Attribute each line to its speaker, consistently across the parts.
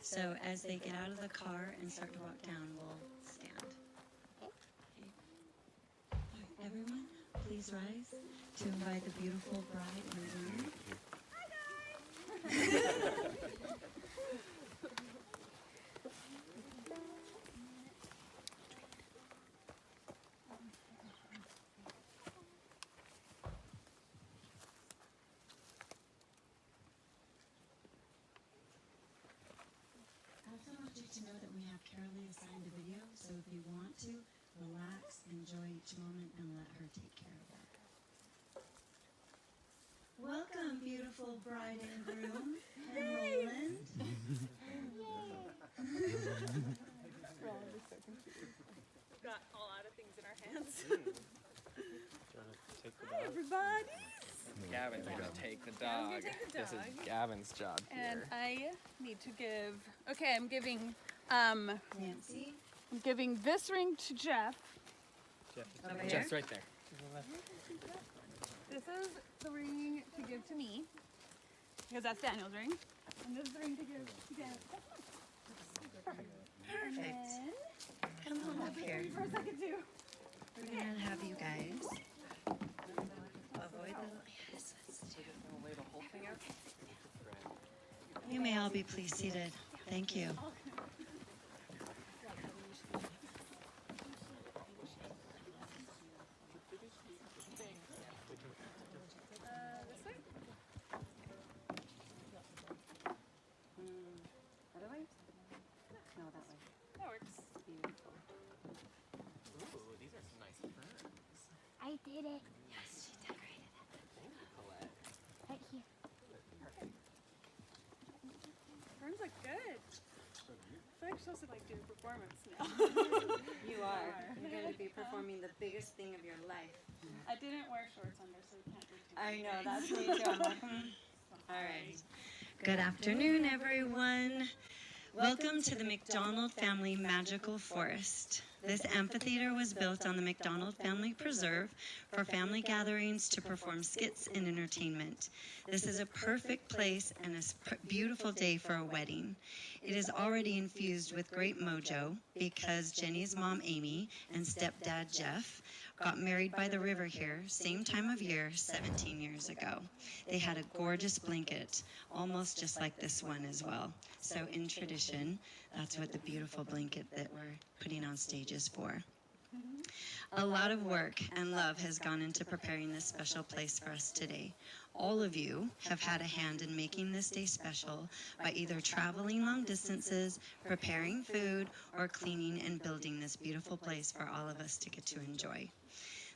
Speaker 1: So as they get out of the car and start to walk down, we'll stand. Okay. All right, everyone, please rise to invite the beautiful bride and groom. I also want you to know that we have Carolee assigned a video, so if you want to, relax, enjoy each moment, and let her take care of that. Welcome, beautiful bride and groom, and Roland.
Speaker 2: Roland is so confused. We've got all out of things in our hands. Hi, everybody.
Speaker 3: Gavin's gonna take the dog.
Speaker 2: Take the
Speaker 3: This
Speaker 2: dog.
Speaker 3: is Gavin's job
Speaker 2: And
Speaker 3: here.
Speaker 2: I need to give. Okay, I'm giving.
Speaker 1: Nancy.
Speaker 2: I'm giving this ring to Jeff.
Speaker 1: Over here?
Speaker 3: Jeff's right there.
Speaker 2: This is the ring to give to me because that's Daniel's ring, and this is the ring to give to Daniel. And then
Speaker 1: Come on up here.
Speaker 2: for a second too.
Speaker 1: We're gonna have you guys avoid the. Yes, let's do.
Speaker 3: Lay the whole thing out.
Speaker 1: You may all be please seated. Thank you.
Speaker 2: This way.
Speaker 1: Other way? No, that way.
Speaker 2: That works.
Speaker 1: Beautiful.
Speaker 3: Ooh, these are some nice ferns.
Speaker 4: I did it.
Speaker 1: Yes, she decorated
Speaker 3: Thank you, Colette.
Speaker 4: Right here.
Speaker 2: Ferns look good. I feel like you're supposed to do a performance now.
Speaker 1: it. You are. You're going to be performing the biggest thing of your life.
Speaker 2: I didn't wear shorts under, so we can't do too much.
Speaker 1: I know, that's me too. I'm like, All right. Good afternoon, everyone. Welcome to the McDonald Family Magical Forest. This amphitheater was built on the McDonald Family Preserve for family gatherings to perform skits and entertainment. This is a perfect place and a beautiful day for a wedding. It is already infused with great mojo because Jenny's mom, Amy, and stepdad, Jeff, got married by the river here, same time of year, 17 years ago. They had a gorgeous blanket, almost just like this one as well. So in tradition, that's what the beautiful blanket that we're putting on stage is for. A lot of work and love has gone into preparing this special place for us today. All of you have had a hand in making this day special by either traveling long distances, preparing food, or cleaning and building this beautiful place for all of us to get to enjoy.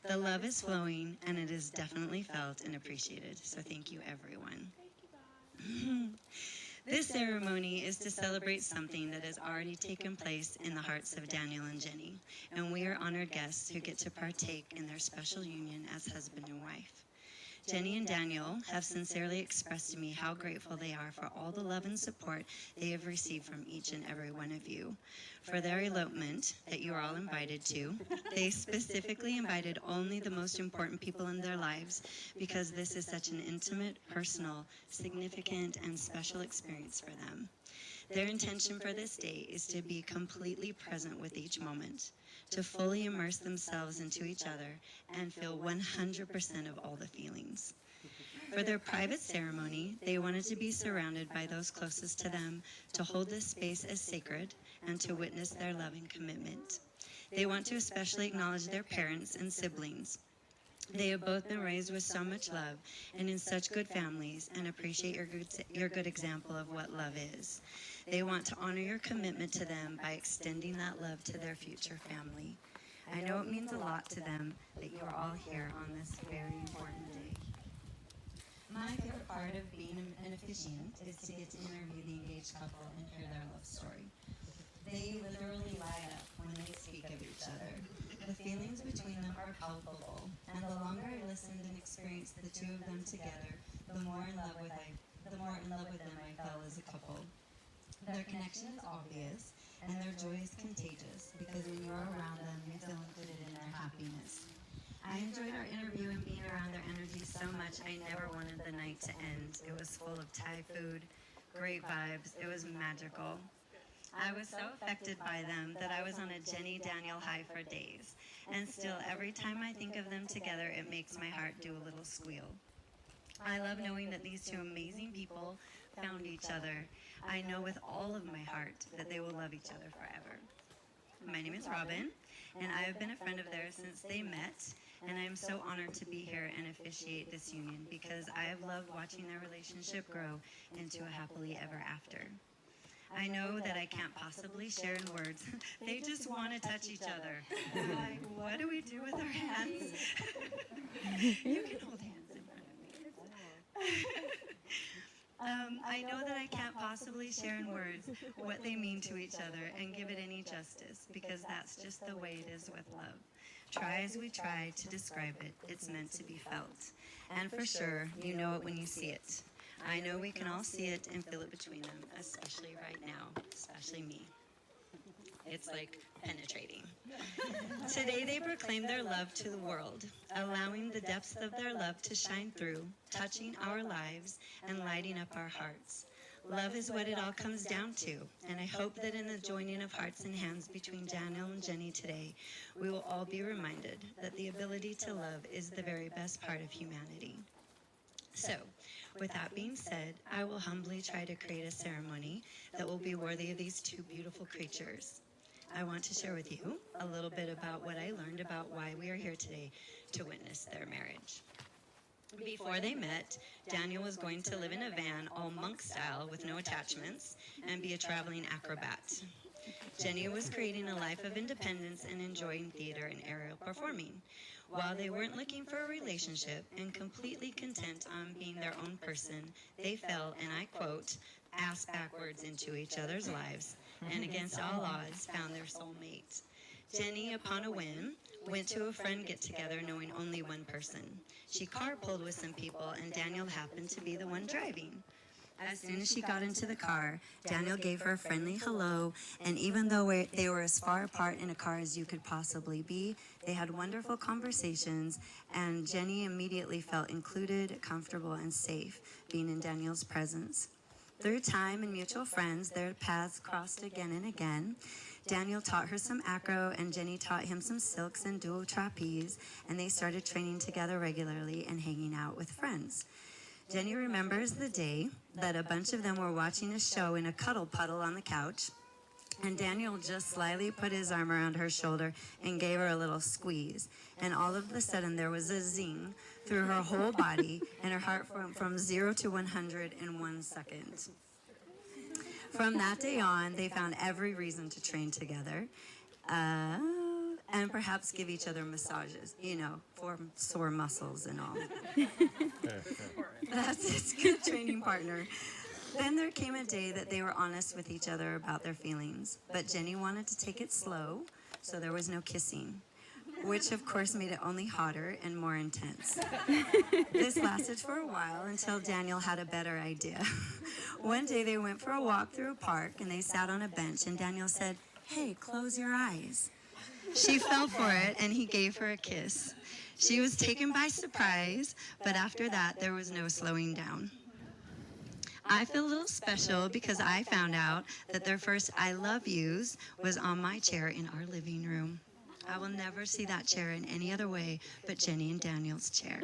Speaker 1: The love is flowing, and it is definitely felt and appreciated. So thank you, everyone. This ceremony is to celebrate something that has already taken place in the hearts of Daniel and Jenny, and we are honored guests who get to partake in their special union as husband and wife. Jenny and Daniel have sincerely expressed to me how grateful they are for all the love and support they have received from each and every one of you. For their elopement that you are all invited to, they specifically invited only the most important people in their lives because this is such an intimate, personal, significant, and special experience for them. Their intention for this day is to be completely present with each moment, to fully immerse themselves into each other and feel 100% of all the feelings. For their private ceremony, they wanted to be surrounded by those closest to them, to hold this space as sacred, and to witness their love and commitment. They want to especially acknowledge their parents and siblings. They have both been raised with so much love and in such good families, and appreciate your good example of what love is. They want to honor your commitment to them by extending that love to their future family. I know it means a lot to them that you are all here on this very important day. My favorite part of being an officiant is to get to interview the engaged couple and hear their love story. They literally light up when they speak of each other. The feelings between them are palpable, and the longer I listened and experienced the two of them together, the more in love with them I fell as a couple. Their connection is obvious, and their joy is contagious, because when you're around them, you feel included in their happiness. I enjoyed our interview and being around their energy so much, I never wanted the night to end. It was full of Thai food, great vibes, it was magical. I was so affected by them that I was on a Jenny Daniel high for days. And still, every time I think of them together, it makes my heart do a little squeal. I love knowing that these two amazing people found each other. I know with all of my heart that they will love each other forever. My name is Robin, and I have been a friend of theirs since they met, and I am so honored to be here and officiate this union because I have loved watching their relationship grow into a happily ever after. I know that I can't possibly share in words. They just want to touch each other. I'm like, what do we do with our hands? You can hold hands in front of me. I know that I can't possibly share in words what they mean to each other and give it any justice because that's just the way it is with love. Try as we try to describe it, it's meant to be felt. And for sure, you know it when you see it. I know we can all see it and feel it between them, especially right now, especially me. It's like penetrating. Today they proclaim their love to the world, allowing the depths of their love to shine through, touching our lives and lighting up our hearts. Love is what it all comes down to, and I hope that in the joining of hearts and hands between Daniel and Jenny today, we will all be reminded that the ability to love is the very best part of humanity. So, with that being said, I will humbly try to create a ceremony that will be worthy of these two beautiful creatures. I want to share with you a little bit about what I learned about why we are here today to witness their marriage. Before they met, Daniel was going to live in a van all monk style with no attachments and be a traveling acrobat. Jenny was creating a life of independence and enjoying theater and aerial performing. While they weren't looking for a relationship and completely content on being their own person, they fell, and I quote, ass backwards into each other's lives, and against all odds found their soulmate. Jenny, upon a whim, went to a friend get-together knowing only one person. She carpooled with some people, and Daniel happened to be the one driving. As soon as she got into the car, Daniel gave her a friendly hello, and even though they were as far apart in a car as you could possibly be, they had wonderful conversations, and Jenny immediately felt included, comfortable, and safe being in Daniel's presence. Through time and mutual friends, their paths crossed again and again. Daniel taught her some acro, and Jenny taught him some silks and dual trapeze, and they started training together regularly and hanging out with friends. Jenny remembers the day that a bunch of them were watching a show in a cuddle puddle on the couch, and Daniel just slyly put his arm around her shoulder and gave her a little squeeze. And all of a sudden there was a zing through her whole body, and her heart went from 0 to 100 in 1 second. From that day on, they found every reason to train together. And perhaps give each other massages, for sore muscles and all. That's his good training partner. Then there came a day that they were honest with each other about their feelings, but Jenny wanted to take it slow, so there was no kissing, which of course made it only hotter and more intense. This lasted for a while until Daniel had a better idea. One day they went for a walk through a park and they sat on a bench, and Daniel said, "Hey, close your eyes." She fell for it, and he gave her a kiss. She was taken by surprise, but after that, there was no slowing down. I feel a little special because I found out that their first I love yous was on my chair in our living room. I will never see that chair in any other way but Jenny and Daniel's chair.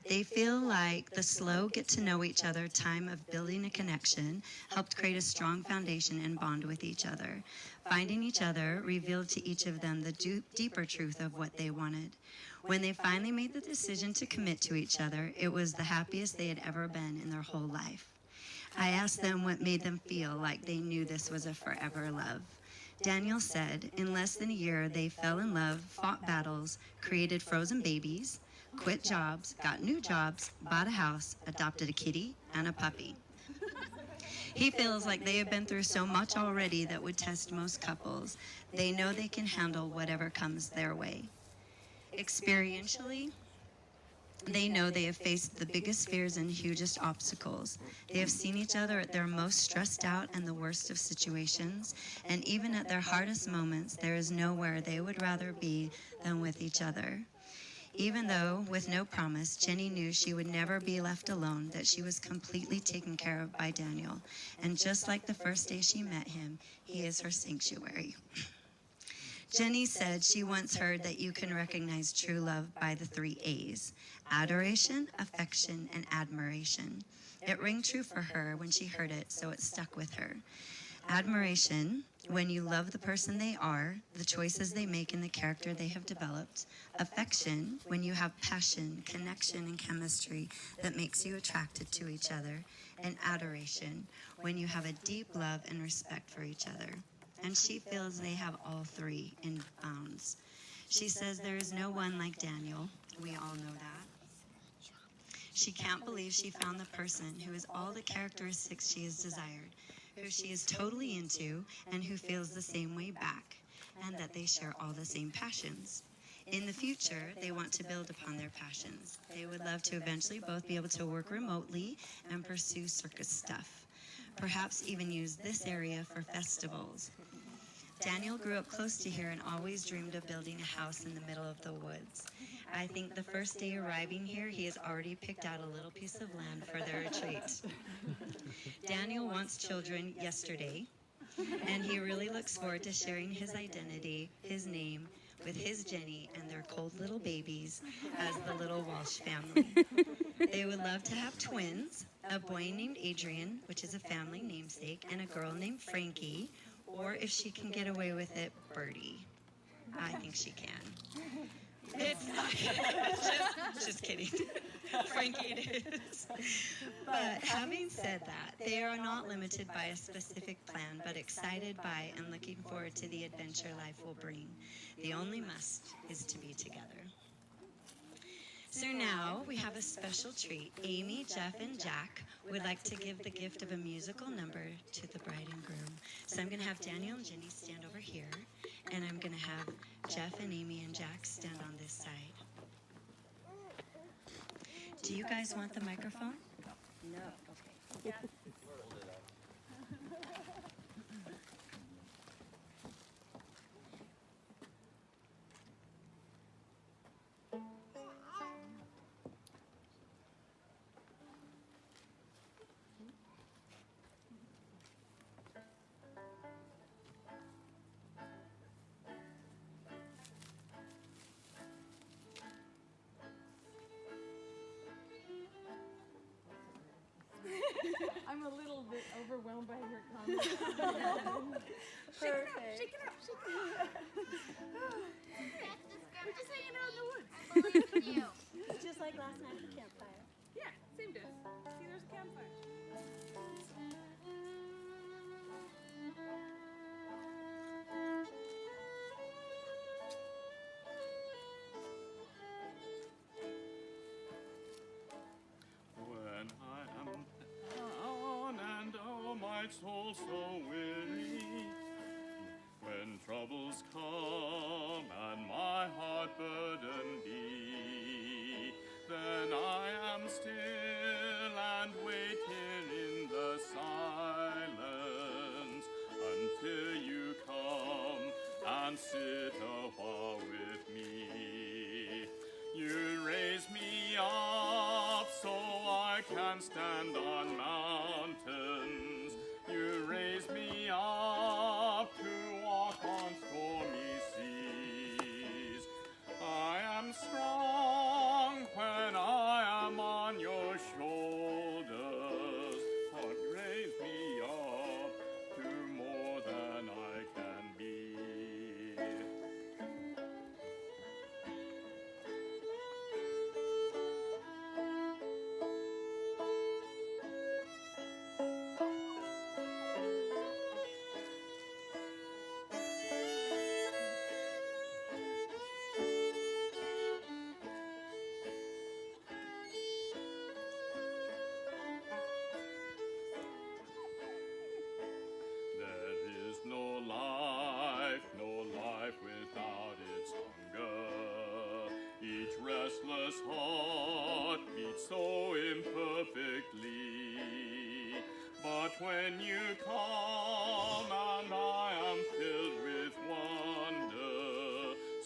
Speaker 1: They feel like the slow get-to-know-each-other time of building a connection helped create a strong foundation and bond with each other. Finding each other revealed to each of them the deeper truth of what they wanted. When they finally made the decision to commit to each other, it was the happiest they had ever been in their whole life. I asked them what made them feel like they knew this was a forever love. Daniel said, in less than a year, they fell in love, fought battles, created frozen babies, quit jobs, got new jobs, bought a house, adopted a kitty and a puppy. He feels like they have been through so much already that would test most couples. They know they can handle whatever comes their way. Experientially, they know they have faced the biggest fears and hugest obstacles. They have seen each other at their most stressed out and the worst of situations, and even at their hardest moments, there is nowhere they would rather be than with each other. Even though, with no promise, Jenny knew she would never be left alone, that she was completely taken care of by Daniel. And just like the first day she met him, he is her sanctuary. Jenny said she once heard that you can recognize true love by the 3 A's: adoration, affection, and admiration. It rang true for her when she heard it, so it stuck with her. Admiration, when you love the person they are, the choices they make, and the character they have developed. Affection, when you have passion, connection, and chemistry that makes you attracted to each other. And adoration, when you have a deep love and respect for each other. And she feels they have all 3 in bounds. She says there is no one like Daniel. We all know that. She can't believe she found the person who has all the characteristics she has desired, who she is totally into, and who feels the same way back, and that they share all the same passions. In the future, they want to build upon their passions. They would love to eventually both be able to work remotely and pursue circus stuff. Perhaps even use this area for festivals. Daniel grew up close to here and always dreamed of building a house in the middle of the woods. I think the first day arriving here, he has already picked out a little piece of land for their retreat. Daniel wants children yesterday, and he really looks forward to sharing his identity, his name, with his Jenny and their cold little babies as the little Walsh family. They would love to have twins, a boy named Adrian, which is a family namesake, and a girl named Frankie, or if she can get away with it, Birdie. I think she can. It's just kidding. Frankie it is. But having said that, they are not limited by a specific plan, but excited by and looking forward to the adventure life will bring. The only must is to be together. So now we have a special treat. Amy, Jeff, and Jack would like to give the gift of a musical number to the bride and groom. So I'm going to have Daniel and Jenny stand over here, and I'm going to have Jeff and Amy and Jack stand on this side. Do you guys want the microphone?
Speaker 4: No. Okay.
Speaker 5: I'm a little bit overwhelmed by your comments.
Speaker 4: Perfect.
Speaker 5: Shake it up, shake it up. We're just hanging out in the woods.
Speaker 6: I believe in you.
Speaker 4: It's just like last night at the campfire.
Speaker 5: Yeah, same dish. See, there's a campfire.
Speaker 7: When I am down and oh my soul so weary, when troubles come and my heart burden be, then I am still and wait here in the silence until you come and sit a while with me. You raise me up so I can stand on mountains. You raise me up to walk on stormy seas. I am strong when I am on your shoulders. But raise me up to more than I can be. There is no life without its hunger. Each restless heart beats so imperfectly. But when you come and I am filled with wonder,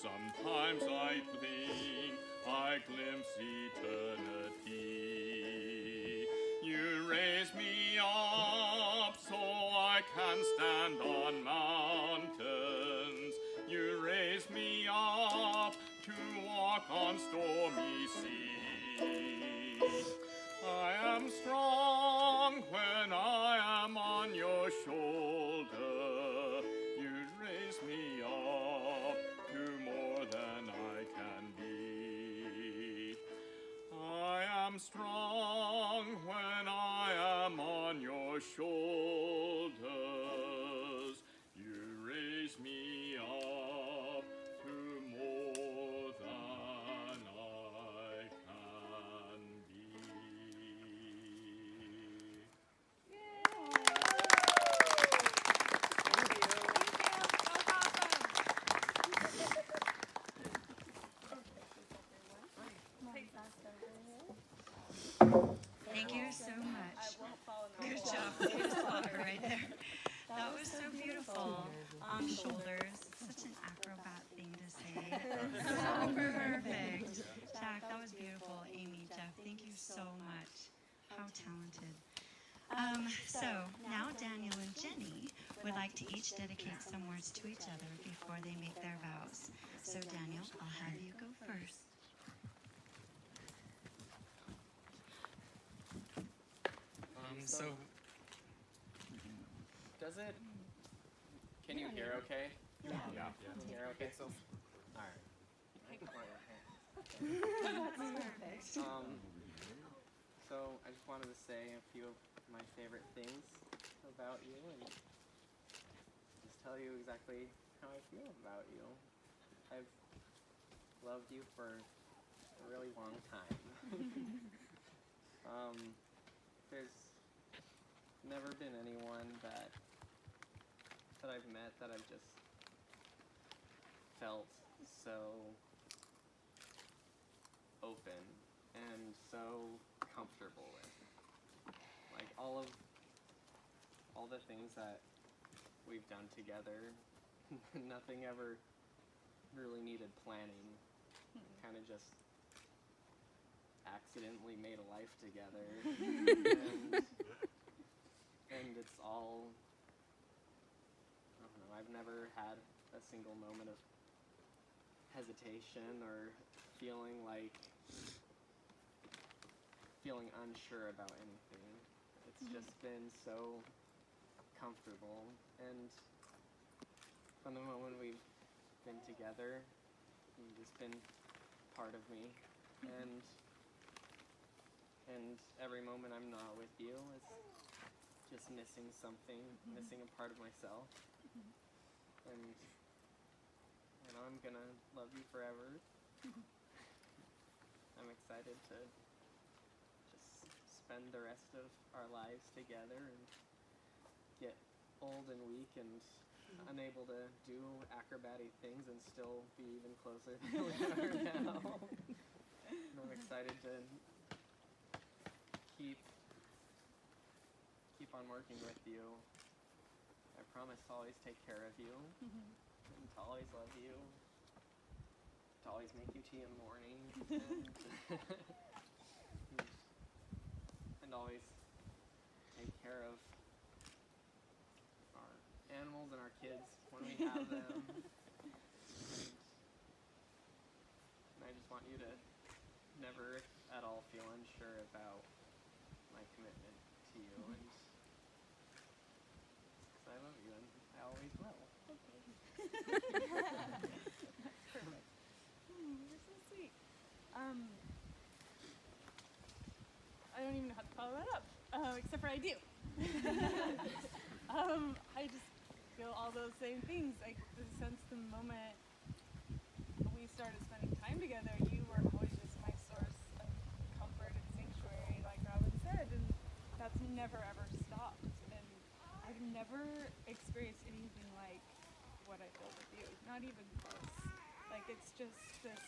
Speaker 7: sometimes I think I I glimpse eternity. You raise me up so I can stand on mountains. You raise me up to walk on stormy seas. I am strong when I am on your shoulder. You raise me up to more than I can be. I am strong when I am on your shoulders. You raise me up to more than I can be.
Speaker 1: Thank you so much. Good job. You just caught her right there. That was so beautiful. On shoulders. Such an acrobat thing to say. So perfect. Jack, that was beautiful. Amy, Jeff, thank you so much. How talented. So now Daniel and Jenny would like to each dedicate some words to each other before they make their vows. So Daniel, I'll have you go first.
Speaker 3: So, does it? Can you hear okay? Yeah. Can you hear okay? So, all right. So I just wanted to say a few of my favorite things about you and just tell you exactly how I feel about you. I've loved you for a really long time. There's never been anyone that I've met that I've just felt so open and so comfortable with. Like all the things that we've done together, nothing ever really needed planning. Kind of just accidentally made a life together. And it's all, I don't know, I've never had a single moment of hesitation or feeling unsure about anything. It's just been so comfortable, and from the moment we've been together, you've just been part of me, and every moment I'm not with you is just missing something, missing a part of myself, and you know, I'm gonna love you forever. I'm excited to just spend the rest of our lives together and get old and weak and unable to do acrobatic things and still be even closer than we are now. And I'm excited to keep on working with you. I promise to always take care of you, and to always love you, to always make you tea in the morning, and always take care of our animals and our kids when we have them. And I just want you to never at all feel unsure about my commitment to you, and 'cause I love you and I always will.
Speaker 2: Perfect. You're so sweet. I don't even know how to follow that up, except for I do. I just feel all those same things. Like since the moment we started spending time together, you were always just my source of comfort and sanctuary, like Robin said, and that's never ever stopped. And I've never experienced anything like what I feel with you. Not even close. Like it's just this.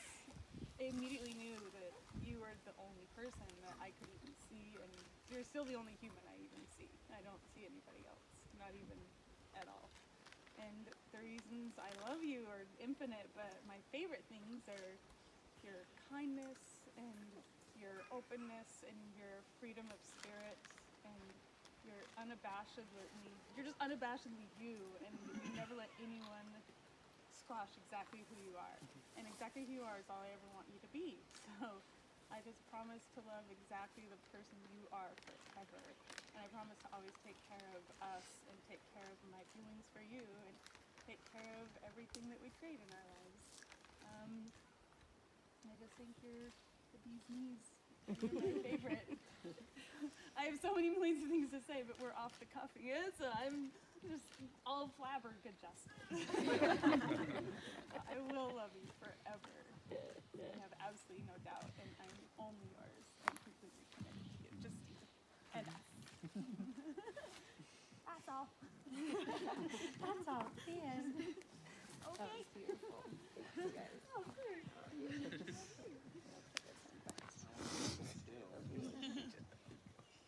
Speaker 2: I immediately knew that you were the only person that I could even see, and you're still the only human I even see. I don't see anybody else, not even at all. And the reasons I love you are infinite, but my favorite things are your kindness, and your openness and your freedom of spirit and your you're just unabashedly you, and you never let anyone squash exactly who you are. And exactly who you are is all I ever want you to be. So I just promise to love exactly the person you are forever. And I promise to always take care of us and take care of my feelings for you and take care of everything that we create in our lives. I just think you're the bee's knees. And you're my favorite. I have so many millions of things to say, but we're off the cuff again, so I'm just all flabbergasted. I will love you forever. I have absolutely no doubt, and I'm only yours and completely committed to you. Just and us.
Speaker 4: That's all. That's all. The end. Okay.
Speaker 5: Beautiful.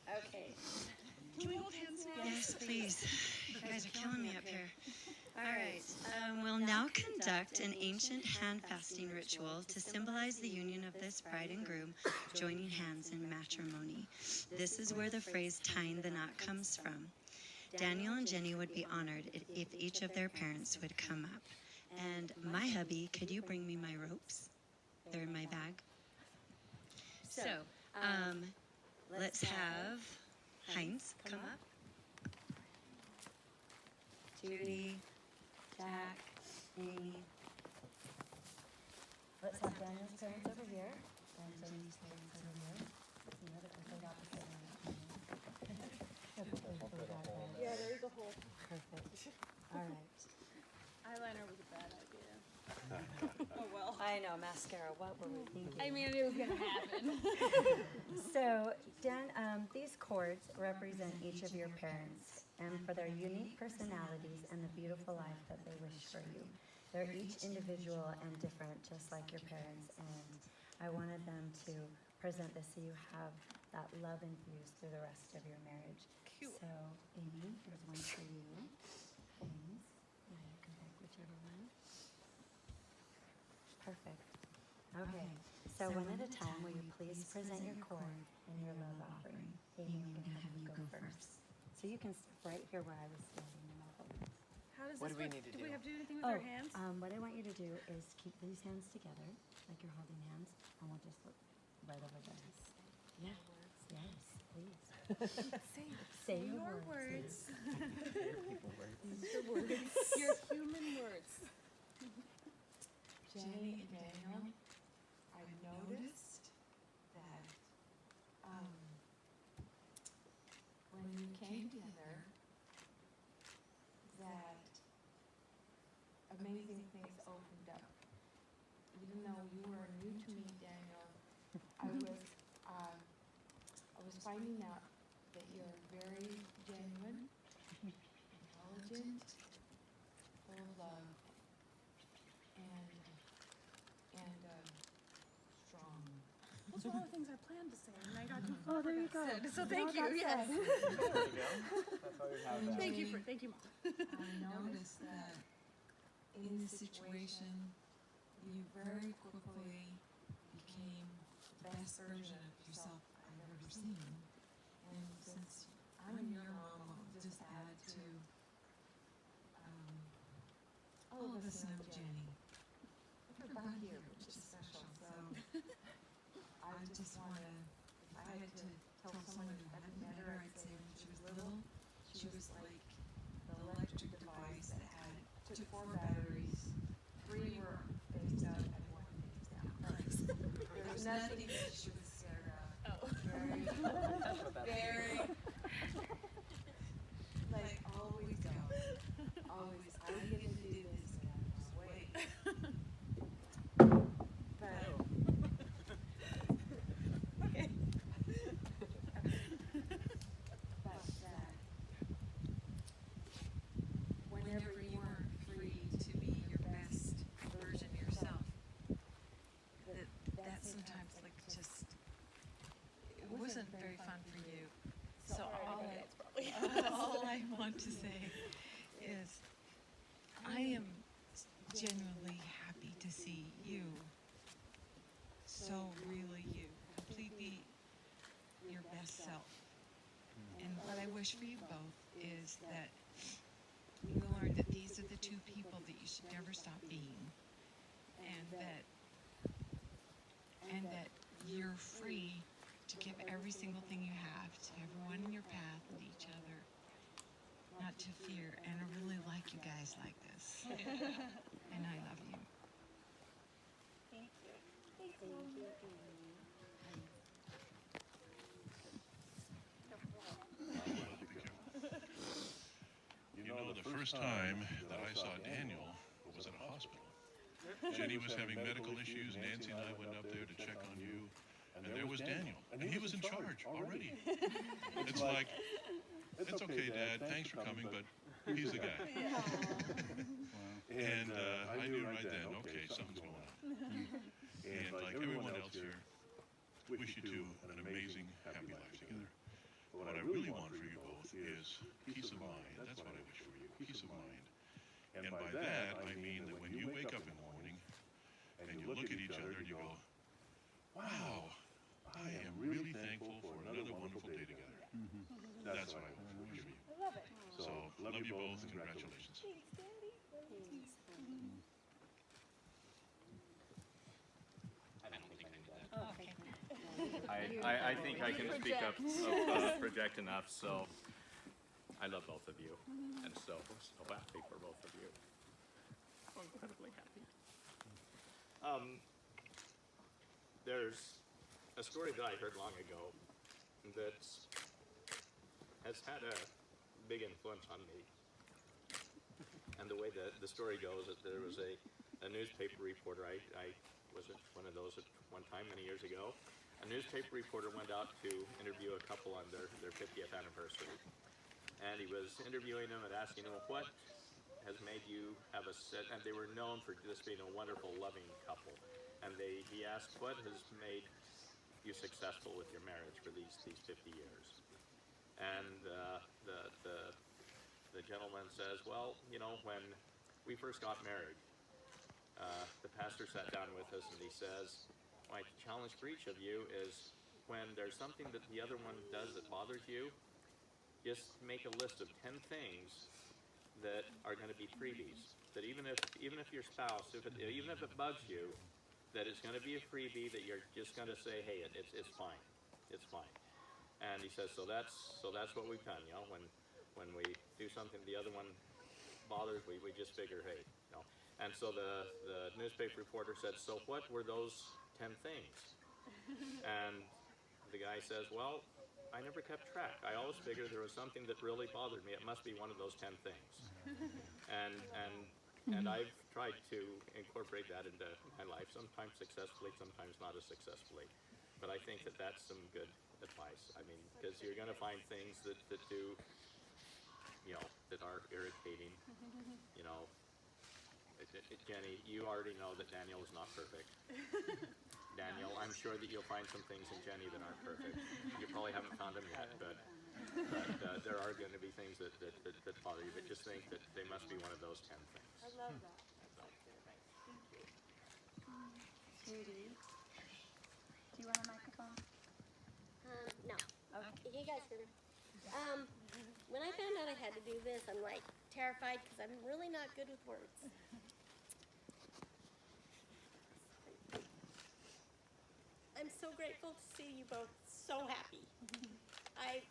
Speaker 4: Okay.
Speaker 1: Can we hold hands now? Yes, please. You guys are killing me up here. All right. We'll now conduct an ancient hand fasting ritual to symbolize the union of this bride and groom joining hands in matrimony. This is where the phrase tying the knot comes from. Daniel and Jenny would be honored if each of their parents would come up. And my hubby, could you bring me my ropes? They're in my bag. So, let's have Heinz come up. Judy, Jack, Amy.
Speaker 4: Let's have Daniel's parents over here and Jenny's parents over here. You know, the complete opposite.
Speaker 2: Yeah, there's a whole
Speaker 4: Perfect. All right.
Speaker 2: eyeliner was a bad idea. Oh well.
Speaker 4: I know, mascara. What were we thinking?
Speaker 2: I mean, it was gonna happen.
Speaker 4: So, Dan, these cords represent each of your parents and for their unique personalities and the beautiful life that they wish for you. They're each individual and different, just like your parents, and I wanted them to present this so you have that love infused through the rest of your marriage.
Speaker 2: Cute.
Speaker 4: So, Amy, here's one for you. James, yeah, you can pick whichever one. Perfect. Okay, so one at a time, will you please present your cord and your love offering? Amy, I'm going to have you go first. So you can step right here where I was standing and I'll hold this.
Speaker 2: How does
Speaker 3: What
Speaker 2: this
Speaker 3: do we
Speaker 2: work?
Speaker 3: need to
Speaker 2: Do we
Speaker 3: do?
Speaker 2: have to do anything with our hands?
Speaker 4: What I want you to do is keep these hands together, like you're holding hands, and we'll just look right over there. Yeah. Yes, please. Say your words.
Speaker 5: Your human words.
Speaker 6: Jenny and Daniel, I noticed that when you came together, that amazing things opened up. Even though you were new to me, Daniel, I was finding out that you're very genuine, intelligent, full of love, and strong.
Speaker 2: Those are all the things I planned to say, and I got too
Speaker 4: Oh, there you go.
Speaker 2: flabbergasted. So thank you. Yes.
Speaker 3: There you go. That's why we have that.
Speaker 2: Thank you, Mom.
Speaker 6: I noticed that in this situation, you very quickly became the best version of yourself I've ever seen. And since I'm your mom, I'll just add to all of us know Jenny. Everybody here, which is special. So I just want to, if I had to tell someone who hadn't met her, I'd say when she was little, she was like the electric device that took 4 batteries, 3 were phased up and 1 phased down. There was nothing that she was scared of.
Speaker 2: Oh.
Speaker 6: Very, like always go. Always, I get to do this and I just wait. But whenever you weren't free to be your best version of yourself, that sometimes like just, it wasn't very fun for you. So all I want to say is, I am genuinely happy to see you, so really you. best self. And what I wish for you both is that you learn that these are the two people that you should never stop being, and that you're free to give every single thing you have to everyone in your path and each other, not to fear. And I really like you guys like this. And I love you.
Speaker 8: You know, the first time that I saw Daniel was in a hospital. Jenny was having medical issues. Nancy and I went up there to check on you. And there was Daniel. And he was in charge already. It's like, it's okay, Dad. Thanks for coming, but he's the guy. And I knew right then, okay, something's going on. And like everyone else here, wish you two an amazing, happy life together. But what I really want for you both is peace of mind. That's what I wish for you, peace of mind. And by that, I mean that when you wake up in the morning and you look at each other and you go, wow, I am really thankful for another wonderful day together. That's what I wish for you.
Speaker 2: I love it.
Speaker 8: So, love you both. Congratulations.
Speaker 2: Thanks, Daddy.
Speaker 7: I think I can speak up, project enough, so I love both of you, and so happy for both of you. So incredibly happy. There's a story that I heard long ago that has had a big influence on me. And the way that the story goes, that there was a newspaper reporter, I was one of those at one time many years ago. A newspaper reporter went out to interview a couple on their 50th anniversary. And he was interviewing them and asking them, what has made you have a set, and they were known for just being a wonderful, loving couple. And he asked, what has made you successful with your marriage for these 50 years? And the gentleman says, well, you know, when we first got married, the pastor sat down with us and he says, my challenge for each of you is when there's something that the other one does that bothers you, just make a list of 10 things that are going to be freebies. That even if your spouse, even if it bugs you, that it's going to be a freebie that you're just going to say, hey, it's fine, it's fine. And he says, so that's what we've done. You know, when we do something the other one bothers, we just figure, hey, you know. And so the newspaper reporter said, so what were those 10 things? And the guy says, well, I never kept track. I always figured there was something that really bothered me. It must be one of those 10 things. And I've tried to incorporate that into my life, sometimes successfully, sometimes not as successfully. But I think that that's some good advice. I mean, because you're going to find things that do, you know, that are irritating. You know, Jenny, you already know that Daniel is not perfect. Daniel, I'm sure that you'll find some things in Jenny that aren't perfect. You probably haven't found them yet, but there are going to be things that bother you. But just think that they must be one of those 10 things.
Speaker 2: I love that. That's good advice. Thank you.
Speaker 1: Judy, do you want a microphone?
Speaker 9: No.
Speaker 1: Okay.
Speaker 9: Can you guys hear me? When I found out I had to do this, I'm like terrified because I'm really not good with words. I'm so grateful to see you both so happy. I've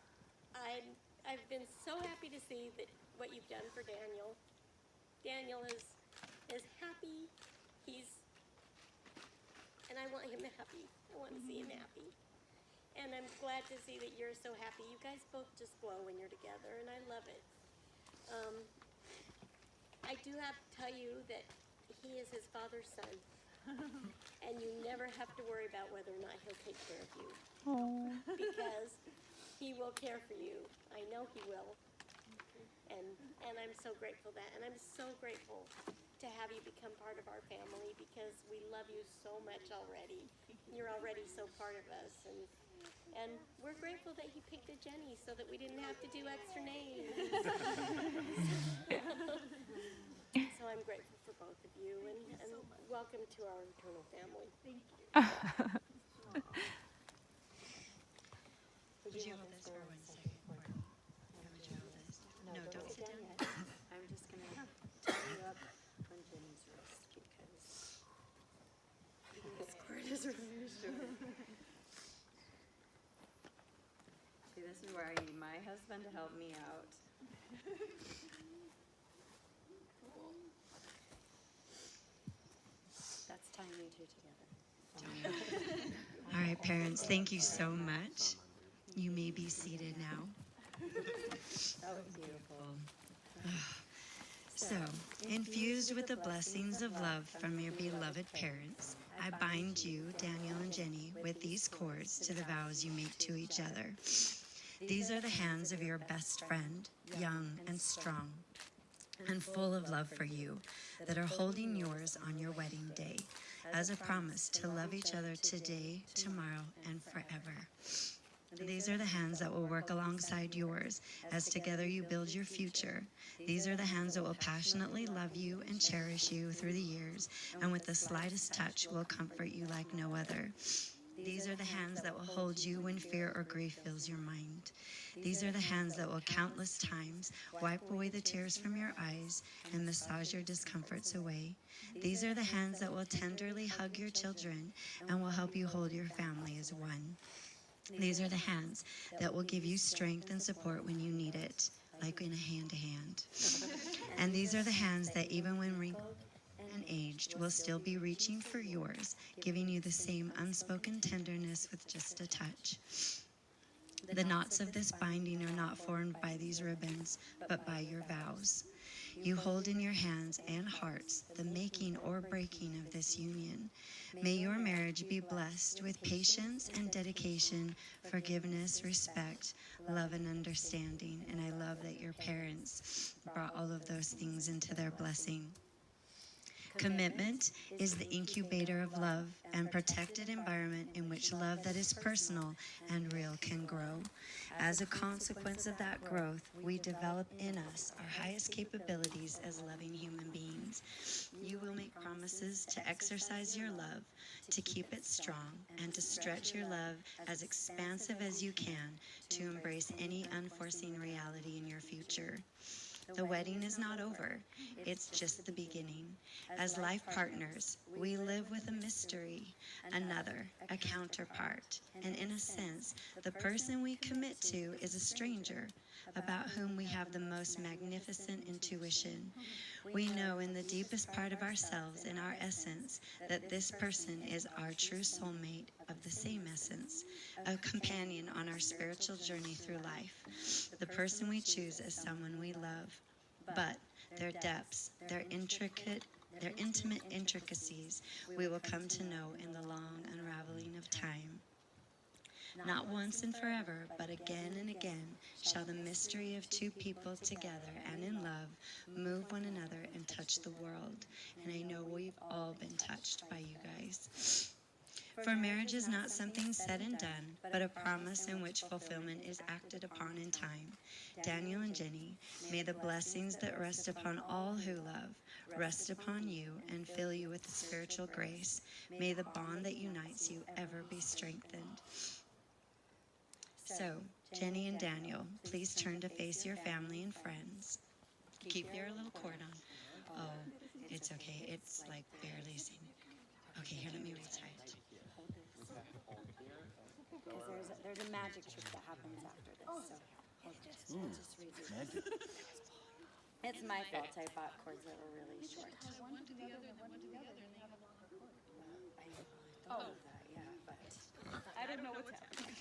Speaker 9: been so happy to see that what you've done for Daniel. Daniel is happy. And I want him happy. I want to see him happy. And I'm glad to see that you're so happy. You guys both just glow when you're together, and I love it. I do have to tell you that he is his father's son. And you never have to worry about whether or not he'll take care of you. Because he will care for you. I know he will. And I'm so grateful that. And I'm so grateful to have you become part of our family because we love you so much already. You're already so part of us. And we're grateful that he picked a Jenny so that we didn't have to do extra names. So I'm grateful for both of you and welcome to our eternal family.
Speaker 2: Thank you.
Speaker 4: Would
Speaker 1: Would you hold this for 1 second? Or would you hold this? No, don't sit down.
Speaker 4: yet. I'm just going to tie you up on Jenny's wrist because this cord is really short. See, this is where I need my husband to help me out. That's tying you two together.
Speaker 1: All right, parents, thank you so much. You may be seated now.
Speaker 4: That was beautiful.
Speaker 1: So, infused with the blessings of love from your beloved parents, I bind you, Daniel and Jenny, with these cords to the vows you make to each other. These are the hands of your best friend, young and strong, and full of love for you, that are holding yours on your wedding day, as a promise to love each other today, tomorrow, and forever. These are the hands that will work alongside yours as together you build your future. These are the hands that will passionately love you and cherish you through the years, and with the slightest touch will comfort you like no other. These are the hands that will hold you when fear or grief fills your mind. These are the hands that will countless times wipe away the tears from your eyes and massage your discomforts away. These are the hands that will tenderly hug your children and will help you hold your family as one. These are the hands that will give you strength and support when you need it, like in a hand-to-hand. And these are the hands that even when wrinkled and aged will still be reaching for yours, giving you the same unspoken tenderness with just a touch. The knots of this binding are not formed by these ribbons, but by your vows. You hold in your hands and hearts the making or breaking of this union. May your marriage be blessed with patience and dedication, forgiveness, respect, love, and understanding. And I love that your parents brought all of those things into their blessing. Commitment is the incubator of love and protected environment in which love that is personal and real can grow. As a consequence of that growth, we develop in us our highest capabilities as loving human beings. You will make promises to exercise your love, to keep it strong, and to stretch your love as expansive as you can to embrace any unforeseen reality in your future. The wedding is not over. It's just the beginning. As life partners, we live with a mystery, another, a counterpart, and in a sense, the person we commit to is a stranger about whom we have the most magnificent intuition. We know in the deepest part of ourselves, in our essence, that this person is our true soulmate of the same essence, a companion on our spiritual journey through life. The person we choose is someone we love, but their depths, their intimate intricacies, we will come to know in the long unraveling of time. Not once and forever, but again and again shall the mystery of two people together and in love move one another and touch the world. And I know we've all been touched by you guys. For marriage is not something said and done, but a promise in which fulfillment is acted upon in time. Daniel and Jenny, may the blessings that rest upon all who love rest upon you and fill you with the spiritual grace. May the bond that unites you ever be strengthened. So, Jenny and Daniel, please turn to face your family and friends. Keep your little cord on. Oh, it's okay. It's like barely seen. Okay, here, let me retie it.
Speaker 4: Because there's a magic trick that happens after this. So I'll just read you
Speaker 10: Magic.
Speaker 4: It's my fault. I bought cords that were really short.
Speaker 2: One to the other, and one to the other, and they have a longer cord.
Speaker 4: I thought of that, yeah, but
Speaker 2: I don't know what's happening.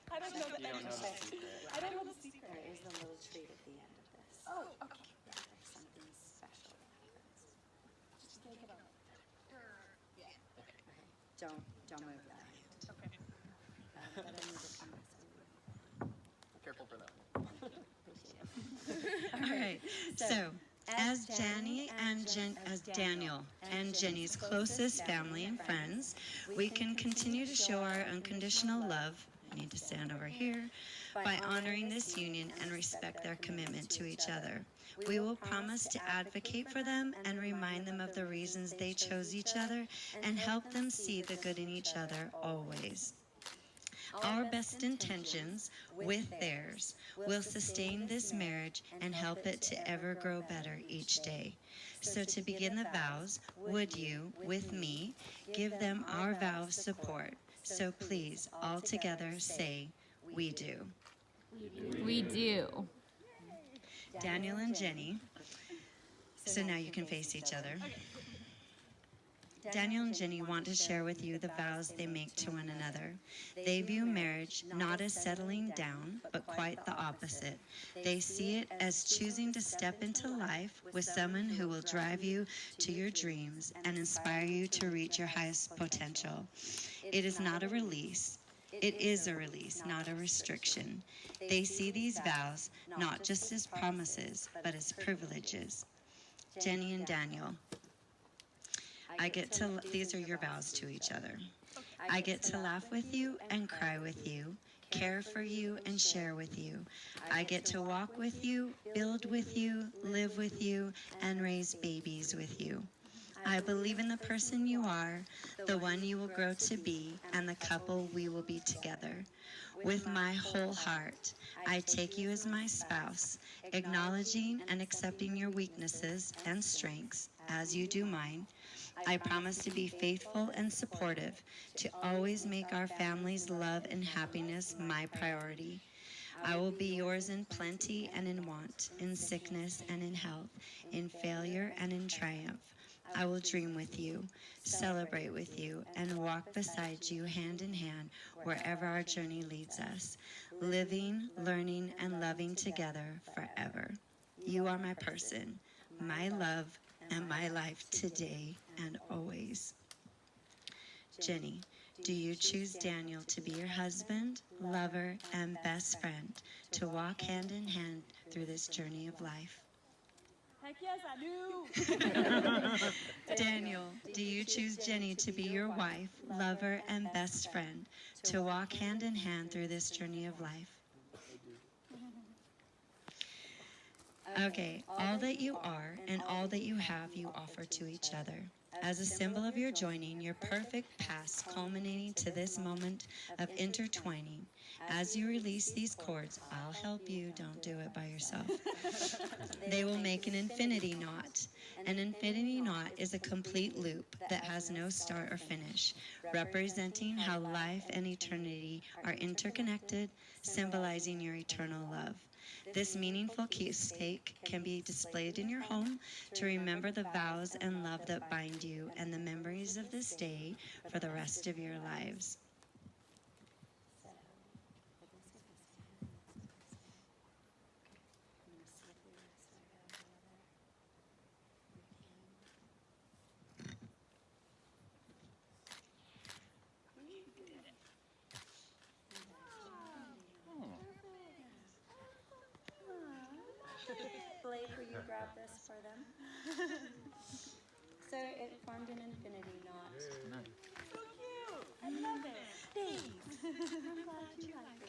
Speaker 2: I don't know the
Speaker 3: You don't know the
Speaker 2: secret.
Speaker 3: secret.
Speaker 2: I don't know the secret.
Speaker 4: there is a little treat at the end of this.
Speaker 2: Oh, okay.
Speaker 4: Yeah, there's something special that happens.
Speaker 2: Just take it off.
Speaker 4: Okay, don't move that.
Speaker 2: Okay.
Speaker 4: But I need to come back.
Speaker 3: Careful for that.
Speaker 4: Appreciate it.
Speaker 1: All right. So, as Daniel and Jenny's closest family and friends, we can continue to show our unconditional love. I need to stand over here. By honoring this union and respect their commitment to each other. We will promise to advocate for them and remind them of the reasons they chose each other and help them see the good in each other always. Our best intentions with theirs will sustain this marriage and help it to ever grow better each day. So to begin the vows, would you, with me, give them our vow of support? So please, all together say, we do.
Speaker 10: We do.
Speaker 1: Daniel and Jenny. So now you can face each other. Daniel and Jenny want to share with you the vows they make to one another. They view marriage not as settling down, but quite the opposite. They see it as choosing to step into life with someone who will drive you to your dreams and inspire you to reach your highest potential. It is not a release. It is a release, not a restriction. They see these vows not just as promises, but as privileges. Jenny and Daniel, these are your vows to each other. I get to laugh with you and cry with you, care for you and share with you. I get to walk with you, build with you, live with you, and raise babies with you. I believe in the person you are, the one you will grow to be, and the couple we will be together. With my whole heart, I take you as my spouse, acknowledging and accepting your weaknesses and strengths as you do mine. I promise to be faithful and supportive, to always make our family's love and happiness my priority. I will be yours in plenty and in want, in sickness and in health, in failure and in triumph. I will dream with you, celebrate with you, and walk beside you hand in hand wherever our journey leads us, living, learning, and loving together forever. You are my person, my love, and my life today and always. Jenny, do you choose Daniel to be your husband, lover, and best friend, to walk hand in hand through this journey of life?
Speaker 2: Heck yes, I do.
Speaker 1: Daniel, do you choose Jenny to be your wife, lover, and best friend, to walk hand in hand through this journey of life? Okay, all that you are and all that you have you offer to each other. As a symbol of your joining, your perfect past culminating to this moment of intertwining. As you release these cords, I'll help you, don't do it by yourself. They will make an infinity knot. An infinity knot is a complete loop that has no start or finish, representing how life and eternity are interconnected, symbolizing your eternal love. This meaningful keepsake can be displayed in your home to remember the vows and love that bind you and the memories of this day for the rest of your lives.
Speaker 4: Blake, will you grab this for them? So it formed an infinity knot.
Speaker 2: So cute. I love it.
Speaker 4: Thanks. I'm glad you like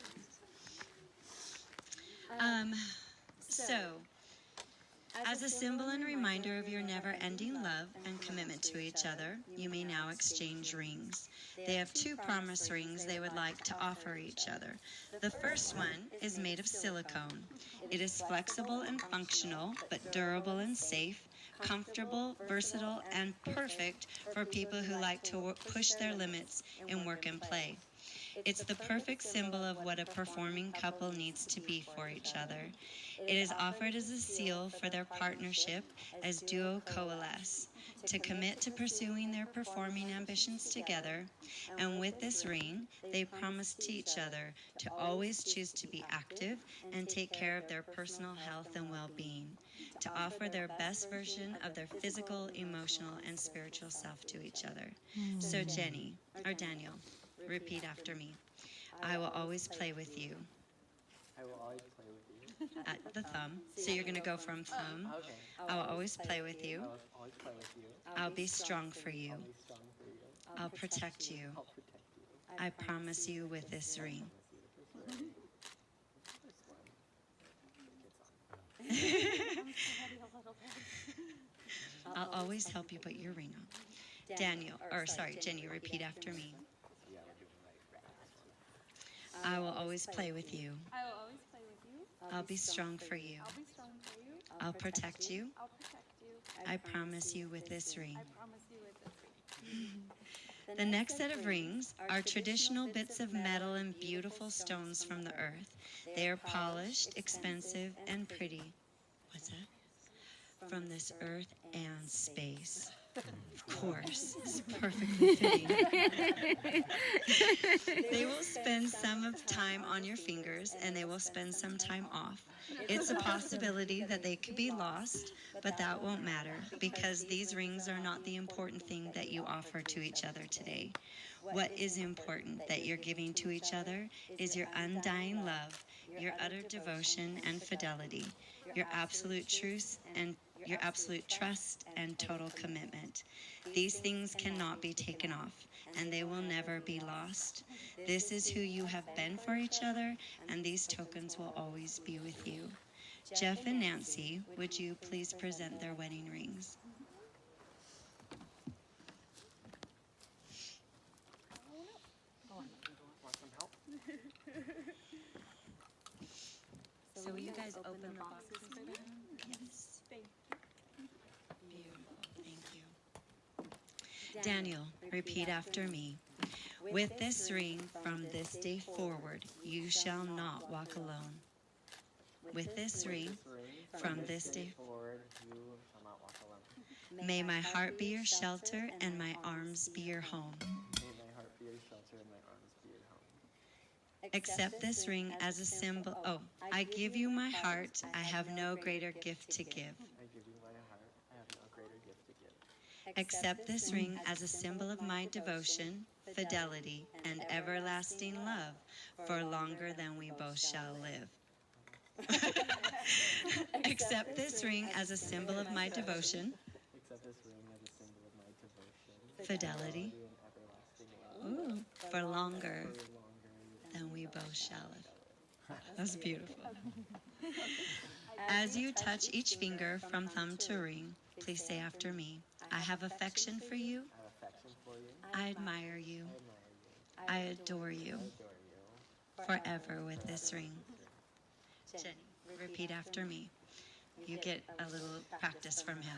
Speaker 4: it.
Speaker 1: So, as a symbol and reminder of your never-ending love and commitment to each other, you may now exchange rings. They have 2 promise rings they would like to offer each other. The first one is made of silicone. It is flexible and functional, but durable and safe, comfortable, versatile, and perfect for people who like to push their limits in work and play. It's the perfect symbol of what a performing couple needs to be for each other. It is offered as a seal for their partnership as duo coalesce, to commit to pursuing their performing ambitions together. And with this ring, they promise to each other to always choose to be active and take care of their personal health and well-being, to offer their best version of their physical, emotional, and spiritual self to each other. So Jenny, or Daniel, repeat after me. I will always play with you.
Speaker 3: I will always play with you.
Speaker 1: At the thumb. So you're going to go from thumb.
Speaker 3: Okay.
Speaker 1: I will always play with you.
Speaker 3: I will always play with you.
Speaker 1: I'll be strong for you.
Speaker 3: I'll be strong for you.
Speaker 1: I'll protect you.
Speaker 3: I'll protect you.
Speaker 1: I promise you with this ring. I'll always help you put your ring on. Jenny, repeat after me. I will always play with you.
Speaker 2: I will always play with you.
Speaker 1: I'll be strong for you.
Speaker 2: I'll be strong for you.
Speaker 1: I'll protect you.
Speaker 2: I'll protect you.
Speaker 1: I promise you with this ring.
Speaker 2: I promise you with this ring.
Speaker 1: The next set of rings are traditional bits of metal and beautiful stones from the earth. They are polished, expensive, and pretty. What's that? From this earth and space. Of course, it's perfectly fitting. They will spend some of time on your fingers and they will spend some time off. It's a possibility that they could be lost, but that won't matter because these rings are not the important thing that you offer to each other today. What is important that you're giving to each other is your undying love, your utter devotion and fidelity, your absolute truth and your absolute trust and total commitment. These things cannot be taken off, and they will never be lost. This is who you have been for each other, and these tokens will always be with you. Jeff and Nancy, would you please present their wedding rings?
Speaker 3: Want some help?
Speaker 1: So will you guys open the boxes for them? Yes.
Speaker 2: Thank
Speaker 1: Beautiful. Thank you. Daniel, repeat after me. With this ring, from this day forward, you shall not walk alone. With this ring, from this day
Speaker 3: forward, you shall not walk alone.
Speaker 1: may my heart be your shelter and my arms be your home.
Speaker 3: May my heart be your shelter and my arms be your home.
Speaker 1: Accept this ring as a symbol. Oh, I give you my heart. I have no greater gift to give.
Speaker 3: I give you my heart. I have no greater gift to give.
Speaker 1: Accept this ring as a symbol of my devotion, fidelity, and everlasting love for longer than we both shall live. Accept this ring as a symbol of my devotion,
Speaker 3: Accept this ring as a symbol of my devotion,
Speaker 1: fidelity,
Speaker 3: and everlasting love
Speaker 1: for longer
Speaker 3: for longer
Speaker 1: than we both shall live. That's beautiful. As you touch each finger from thumb to ring, please say after me, I have affection for you,
Speaker 3: I have affection for you.
Speaker 1: I admire you,
Speaker 3: I admire you.
Speaker 1: I adore you,
Speaker 3: I adore you.
Speaker 1: forever with this ring. Jenny, repeat after me. You get a little practice from him.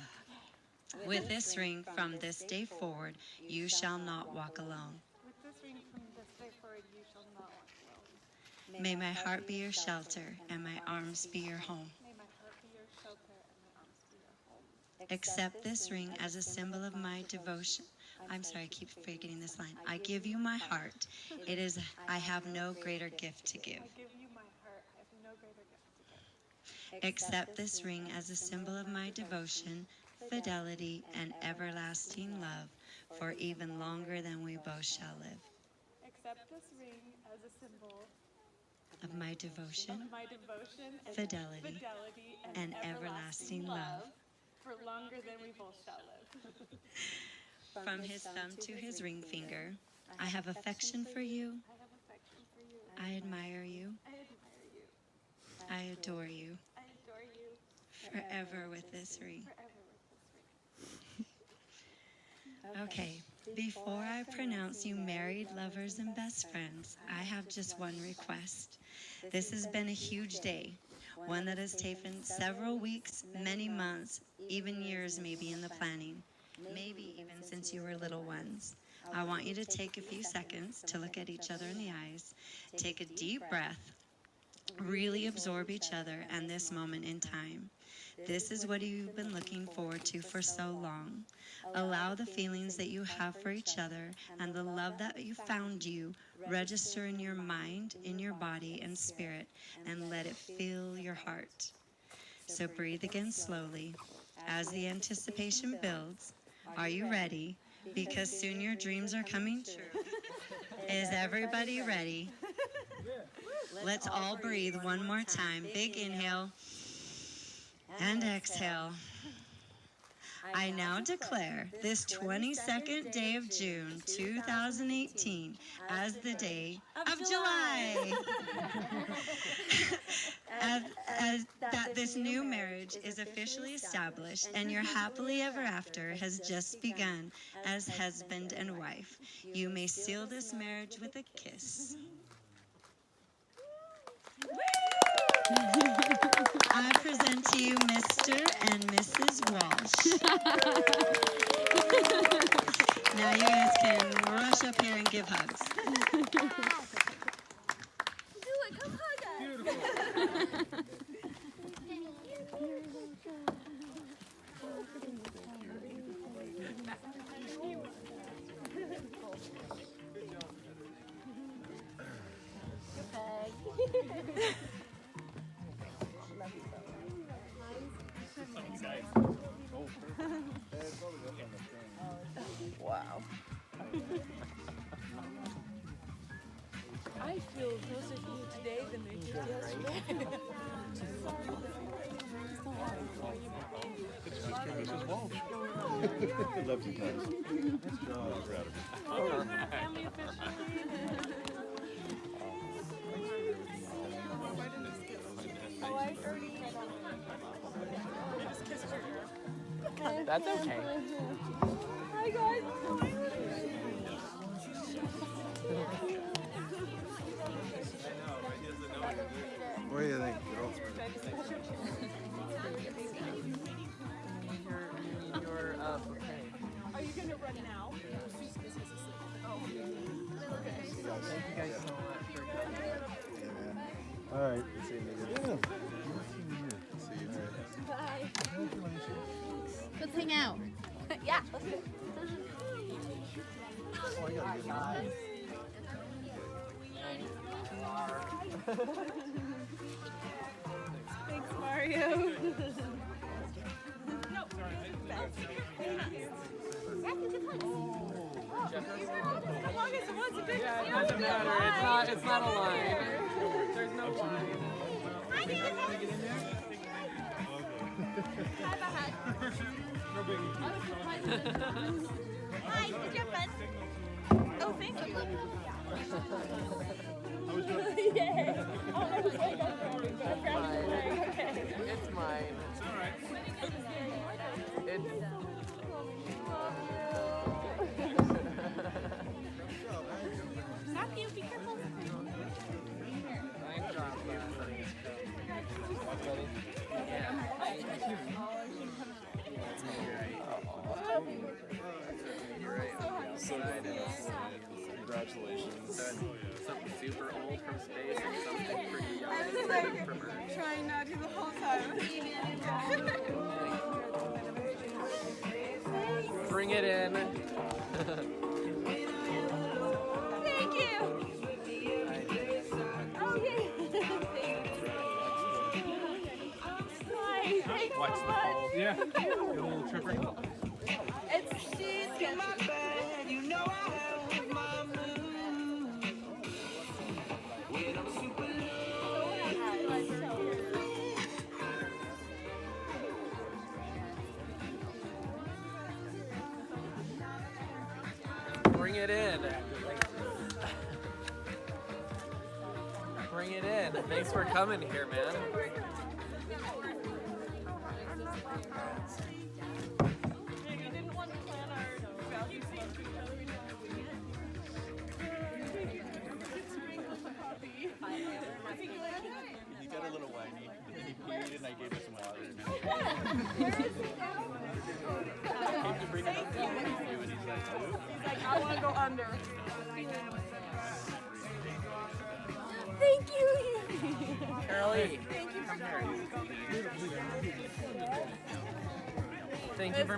Speaker 1: With this ring, from this day forward, you shall not walk alone.
Speaker 2: With this ring from this day forward, you shall not walk alone.
Speaker 1: May my heart be your shelter and my arms be your home.
Speaker 2: May my heart be your shelter and my arms be your home.
Speaker 1: Accept this ring as a symbol of my devotion. I'm sorry, I keep forgetting this line. I give you my heart. It is, I have no greater gift to give.
Speaker 2: I give you my heart. I have no greater gift to give.
Speaker 1: Accept this ring as a symbol of my devotion, fidelity, and everlasting love for even longer than we both shall live.
Speaker 2: Accept this ring as a symbol
Speaker 1: Of my devotion,
Speaker 2: of my devotion,
Speaker 1: fidelity,
Speaker 2: fidelity,
Speaker 1: and everlasting love.
Speaker 2: for longer than we both shall live.
Speaker 1: From his thumb to his ring finger, I have affection for you,
Speaker 2: I have affection for you.
Speaker 1: I admire you,
Speaker 2: I admire you.
Speaker 1: I adore you,
Speaker 2: I adore you
Speaker 1: forever with this ring.
Speaker 2: forever with this ring.
Speaker 1: Okay, before I pronounce you married lovers and best friends, I have just one request. This has been a huge day, one that has taken several weeks, many months, even years maybe in the planning, maybe even since you were little ones. I want you to take a few seconds to look at each other in the eyes, take a deep breath, really absorb each other and this moment in time. This is what you've been looking forward to for so long. Allow the feelings that you have for each other and the love that you found you register in your mind, in your body and spirit, and let it fill your heart. So breathe again slowly. As the anticipation builds, are you ready? Because soon your dreams are coming true. Is everybody ready? Let's all breathe one more time. Big inhale and exhale. I now declare this 22nd day of June 2018 as the day of July. as that this new marriage is officially established and your happily ever after has just begun as husband and wife. You may seal this marriage with a kiss. I present to you Mr. and Mrs. Walsh. Now you guys can rush up here and give hugs.
Speaker 2: Do it, come hug us.
Speaker 5: Wow. I feel closer to you today than I did yesterday.
Speaker 8: It's Mr. and Mrs. Walsh. Love you guys. I'm proud of you.
Speaker 2: Family officially. Oh, I already just kissed her.
Speaker 3: That's okay.
Speaker 2: Hi guys.
Speaker 11: What do you think, girls?
Speaker 3: Your bouquet.
Speaker 2: Are you gonna run now? Oh.
Speaker 3: Thank you guys so much for coming.
Speaker 11: All right. See you later. See you later.
Speaker 2: Bye.
Speaker 10: Let's hang out.
Speaker 2: Yeah, let's go.
Speaker 11: Oh, I gotta get it.
Speaker 2: Thanks, Mario. As long as it wasn't big.
Speaker 3: Yeah, it doesn't matter. It's not a line. There's no line.
Speaker 2: Hi, Dad. Hi, did you have fun? Oh, thank you. Yay. Oh, I was like, I'm proud of you. Okay.
Speaker 3: It's mine. It's alright. It's...
Speaker 2: Matthew, be careful.
Speaker 3: Nice job, You're right. I'm so excited. Congratulations. Something super old from space and something pretty young from Earth.
Speaker 2: Trying not to the whole time.
Speaker 3: Bring it in.
Speaker 2: Thank you. Oh, yay. Hi, thanks so much.
Speaker 11: Yeah. Get a little tripper.
Speaker 2: It's she's in my bed. You know I have my mood. When I'm super
Speaker 3: Bring it in. Bring it in. Thanks for coming here, man.
Speaker 2: We didn't want to plan our value scene because we didn't have weed.
Speaker 11: He got a little whiny. He peed and I gave him some water.
Speaker 2: Where is he now?
Speaker 11: Came to bring it up to you and he's like, oh.
Speaker 2: He's like, I want to go under.
Speaker 9: Thank you.
Speaker 3: Curly.
Speaker 2: Thank you for
Speaker 3: Thank you for